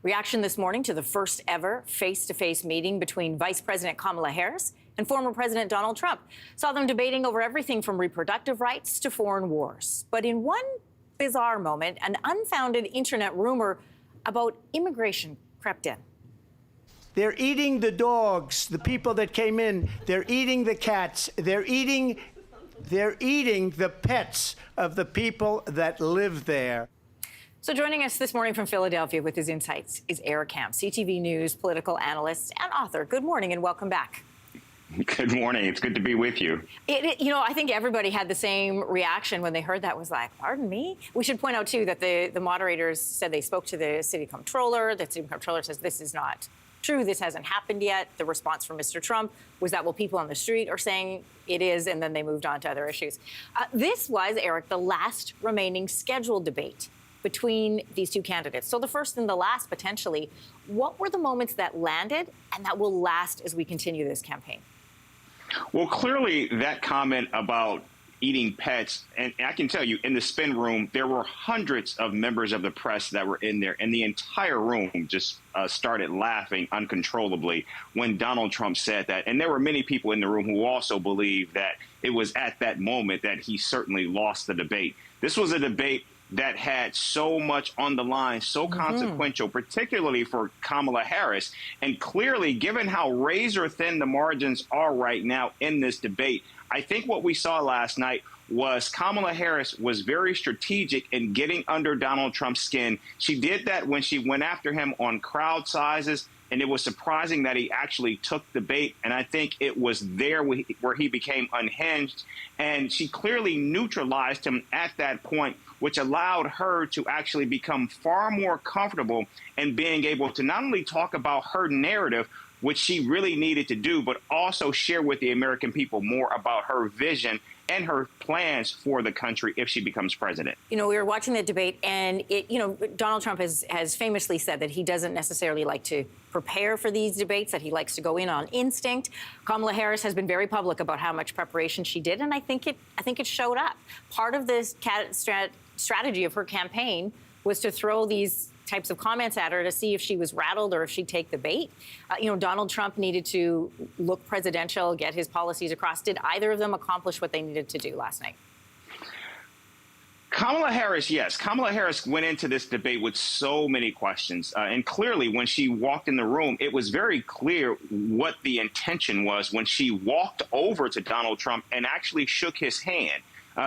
Reaction this morning to the first ever face-to-face meeting between Vice President Kamala Harris and former President Donald Trump. Saw them debating over everything from reproductive rights to foreign wars. But in one bizarre moment, an unfounded internet rumor about immigration crept in. They're eating the dogs, the people that came in. They're eating the cats. They're eating the pets of the people that live there. So joining us this morning from Philadelphia with his insights is Eric Camp, CTV News political analyst and author. Good morning and welcome back. Good morning. It's good to be with you. I think everybody had the same reaction when they heard that. Was like, pardon me? We should point out, too, that the moderators said they spoke to the city comptroller. The city comptroller says this is not true. This hasn't happened yet. The response from Mr. Trump was that, well, people on the street are saying it is, and then they moved on to other issues. This was, Eric, the last remaining scheduled debate between these two candidates. So the first and the last, potentially. What were the moments that landed and that will last as we continue this campaign? Well, clearly that comment about eating pets, and I can tell you in the spin room, there were hundreds of members of the press that were in there, and the entire room just started laughing uncontrollably when Donald Trump said that. And there were many people in the room who also believed that it was at that moment that he certainly lost the debate. This was a debate that had so much on the line, so consequential, particularly for Kamala Harris. And clearly, given how razor thin the margins are right now in this debate, I think what we saw last night was Kamala Harris was very strategic in getting under Donald Trump's skin. She did that when she went after him on crowd sizes, and it was surprising that he actually took the bait. And I think it was there where he became unhinged. And she clearly neutralized him at that point, which allowed her to actually become far more comfortable in being able to not only talk about her narrative, which she really needed to do, but also share with the American people more about her vision and her plans for the country if she becomes president. We were watching the debate, and Donald Trump has famously said that he doesn't necessarily like to prepare for these debates, that he likes to go in on instinct. Kamala Harris has been very public about how much preparation she did, and I think it showed up. Part of this strategy of her campaign was to throw these types of comments at her to see if she was rattled or if she'd take the bait. Donald Trump needed to look presidential, get his policies across. Did either of them accomplish what they needed to do last night? Kamala Harris, yes. Kamala Harris went into this debate with so many questions. And clearly, when she walked in the room, it was very clear what the intention was when she walked over to Donald Trump and actually shook his hand.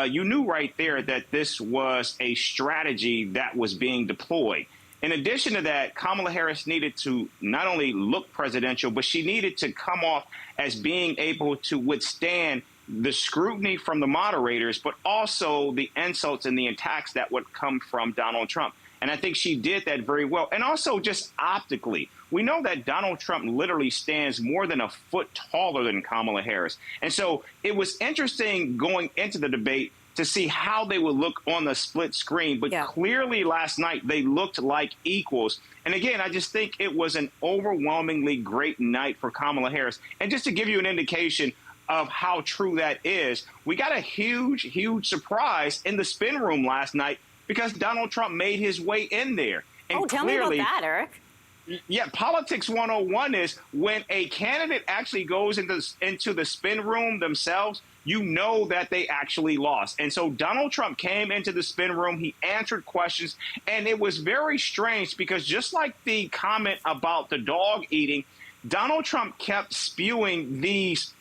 You knew right there that this was a strategy that was being deployed. In addition to that, Kamala Harris needed to not only look presidential, but she needed to come off as being able to withstand the scrutiny from the moderators, but also the insults and the attacks that would come from Donald Trump. And I think she did that very well. And also just optically, we know that Donald Trump literally stands more than a foot taller than Kamala Harris. And so it was interesting going into the debate to see how they would look on the split screen. But clearly last night, they looked like equals. And again, I just think it was an overwhelmingly great night for Kamala Harris. And just to give you an indication of how true that is, we got a huge, huge surprise in the spin room last night because Donald Trump made his way in there. And tell me about that, Eric. Yeah, politics 101 is when a candidate actually goes into the spin room themselves, you know that they actually lost. And so Donald Trump came into the spin room. He answered questions. And it was very strange because just like the comment about the dog eating, Donald Trump kept spewing these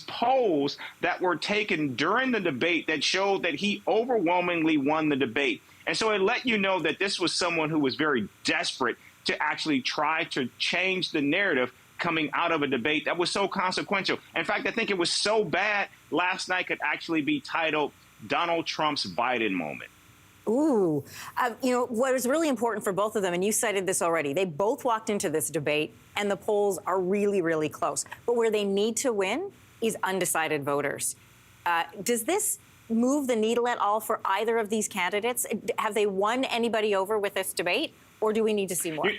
polls that were taken during the debate that showed that he overwhelmingly won the debate. And so it let you know that this was someone who was very desperate to actually try to change the narrative coming out of a debate that was so consequential. In fact, I think it was so bad last night could actually be titled Donald Trump's Biden moment. Ooh, what was really important for both of them, and you cited this already, they both walked into this debate and the polls are really, really close. But where they need to win is undecided voters. Does this move the needle at all for either of these candidates? Have they won anybody over with this debate, or do we need to see more?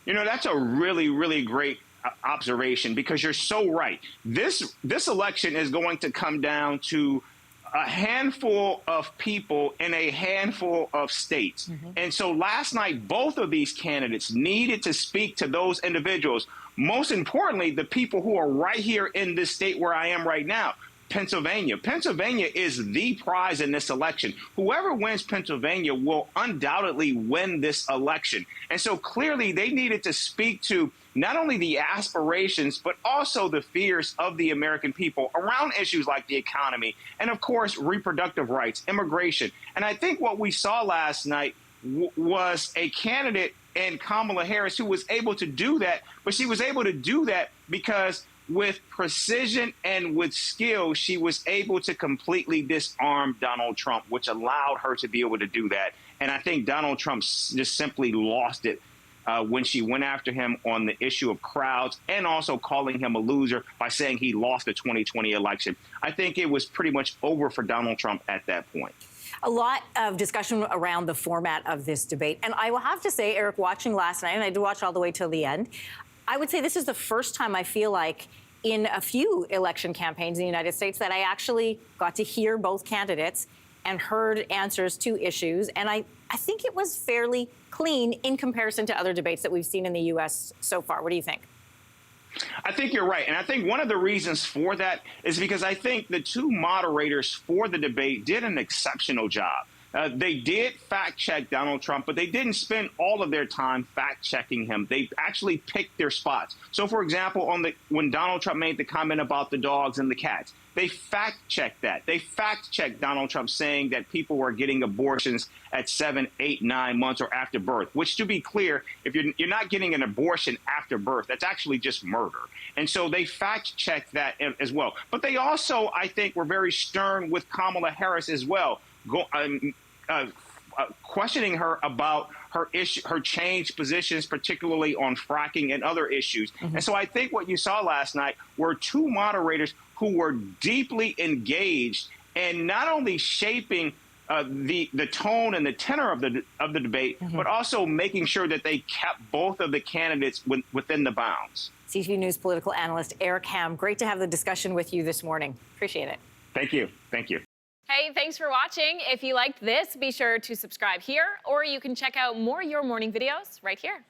That's a really, really great observation because you're so right. This election is going to come down to a handful of people in a handful of states. And so last night, both of these candidates needed to speak to those individuals. Most importantly, the people who are right here in this state where I am right now. Pennsylvania. Pennsylvania is the prize in this election. Whoever wins Pennsylvania will undoubtedly win this election. And so clearly they needed to speak to not only the aspirations, but also the fears of the American people around issues like the economy and, of course, reproductive rights, immigration. And I think what we saw last night was a candidate in Kamala Harris who was able to do that, but she was able to do that because with precision and with skill, she was able to completely disarm Donald Trump, which allowed her to be able to do that. And I think Donald Trump just simply lost it when she went after him on the issue of crowds and also calling him a loser by saying he lost the 2020 election. I think it was pretty much over for Donald Trump at that point. A lot of discussion around the format of this debate. And I will have to say, Eric, watching last night, and I did watch all the way till the end, I would say this is the first time I feel like in a few election campaigns in the United States that I actually got to hear both candidates and heard answers to issues. And I think it was fairly clean in comparison to other debates that we've seen in the U.S. so far. What do you think? I think you're right. And I think one of the reasons for that is because I think the two moderators for the debate did an exceptional job. They did fact-check Donald Trump, but they didn't spend all of their time fact-checking him. They actually picked their spots. So, for example, when Donald Trump made the comment about the dogs and the cats, they fact-checked that. They fact-checked Donald Trump saying that people were getting abortions at 7, 8, 9 months or after birth, which, to be clear, if you're not getting an abortion after birth, that's actually just murder. And so they fact-checked that as well. But they also, I think, were very stern with Kamala Harris as well, questioning her about her changed positions, particularly on fracking and other issues. And so I think what you saw last night were two moderators who were deeply engaged and not only shaping the tone and the tenor of the debate, but also making sure that they kept both of the candidates within the bounds. CTV News political analyst Eric Ham, great to have the discussion with you this morning. Appreciate it. Thank you. Thank you. Hey, thanks for watching. If you liked this, be sure to subscribe here, or you can check out more Your Morning videos right here.